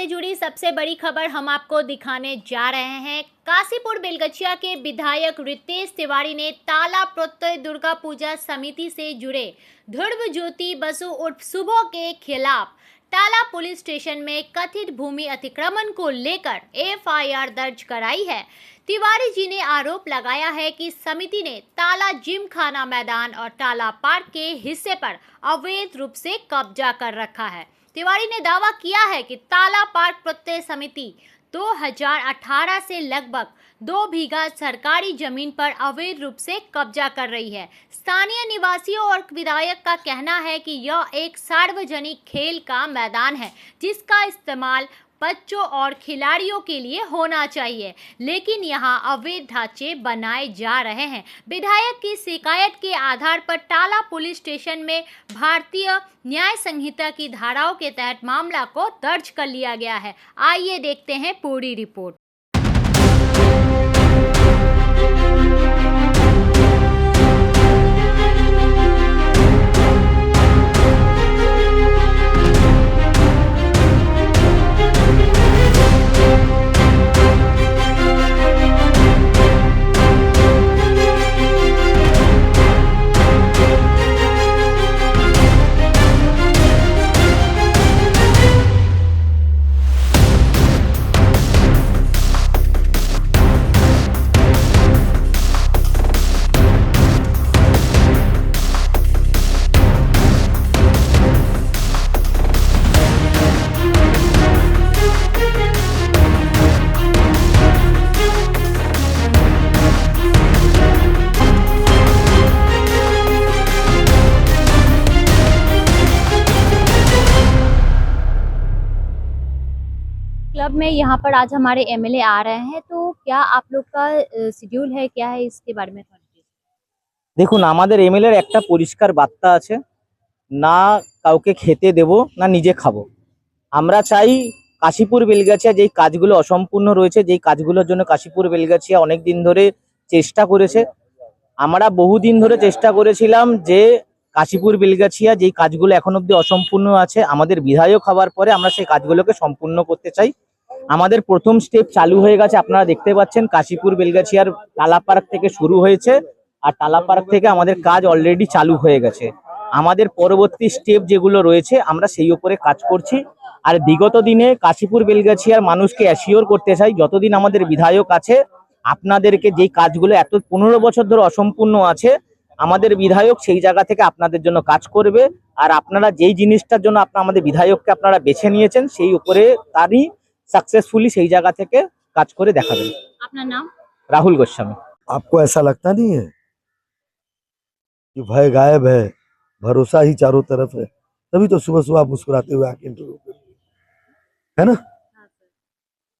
से जुड़ी सबसे बड़ी खबर हम आपको दिखाने जा रहे हैं। काशीपुर बेलगछिया के विधायक रितेश तिवारी ने ताला प्रत्यय दुर्गा पूजा समिति से जुड़े ध्रुव ज्योति बसु उर्फ सुबह के खिलाफ टाला पुलिस स्टेशन में कथित भूमि अतिक्रमण को लेकर एफआईआर दर्ज कराई है। तिवारी जी ने आरोप लगाया है कि समिति ने ताला जिम खाना मैदान और टाला पार्क के हिस्से पर अवैध रूप से कब्जा कर रखा है। तिवारी ने दावा किया है कि ताला पार्क प्रत्यय समिति 2018 से लगभग 2 बीघा सरकारी जमीन पर अवैध रूप से कब्जा कर रही है। स्थानीय निवासियों और विधायक का कहना है कि यह एक सार्वजनिक खेल का मैदान है जिसका इस्तेमाल बच्चों और खिलाड़ियों के लिए होना चाहिए, लेकिन यहां अवैध ढांचे बनाए जा रहे हैं। विधायक की शिकायत के आधार पर टाला पुलिस स्टेशन में भारतीय न्याय संहिता की धाराओं के तहत मामला को दर्ज कर लिया गया है। आइए देखते हैं पूरी रिपोर्ट। क्लब में यहाँ पर आज हमारे एमएलए आ रहे हैं, तो क्या आप लोग का शेड्यूल है, क्या है इसके बारे में? দেখুন, আমাদের এমএলএর একটা পরিষ্কার বার্তা আছে, না কাউকে খেতে দেব না নিজে খাবো। আমরা চাই কাশীপুর বেলগাছিয়া যেই কাজগুলো অসম্পূর্ণ রয়েছে, যেই কাজগুলোর জন্য কাশীপুর বেলগাছিয়া অনেক দিন ধরে চেষ্টা করেছে, আমরা বহুদিন ধরে চেষ্টা করেছিলাম যে কাশীপুর বেলগাছিয়া যেই কাজগুলো এখন অবধি অসম্পূর্ণ আছে, আমাদের বিধায়ক হওয়ার পরে আমরা সেই কাজগুলোকে সম্পূর্ণ করতে চাই। আমাদের প্রথম স্টেপ চালু হয়ে গেছে, আপনারা দেখতে পাচ্ছেন কাশীপুর বেলগাছিয়ার টালা পার্ক থেকে শুরু হয়েছে আর টালা পার্ক থেকে আমাদের কাজ অলরেডি চালু হয়ে গেছে। আমাদের পরবর্তী স্টেপ যেগুলো রয়েছে আমরা সেই উপরে কাজ করছি। আর বিগত দিনে কাশীপুর বেলগাছিয়ার মানুষকে অ্যাসিওর করতে চাই, যতদিন আমাদের বিধায়ক আছে আপনাদেরকে যেই কাজগুলো এত 15 বছর ধরে অসম্পূর্ণ আছে, আমাদের বিধায়ক সেই জায়গা থেকে আপনাদের জন্য কাজ করবে। আর আপনারা যেই জিনিসটার জন্য আমাদের বিধায়ককে আপনারা বেছে নিয়েছেন সেই উপরে তারই सक्सेसफुली सही जगह থেকে কাজ করে দেখাবেন। আপনার নাম? राहुल गोस्वामी। आपको ऐसा लगता नहीं है कि भय गायब है, भरोसा ही चारों तरफ है? तभी तो सुबह सुबह मुस्कुराते हुए आके इंटरव्यू कर रही है ना।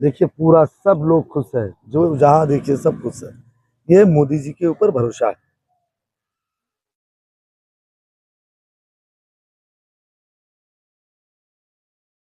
देखिए पूरा सब लोग खुश है, जो जहां देखिए सब खुश है। ये मोदी जी के ऊपर भरोसा है।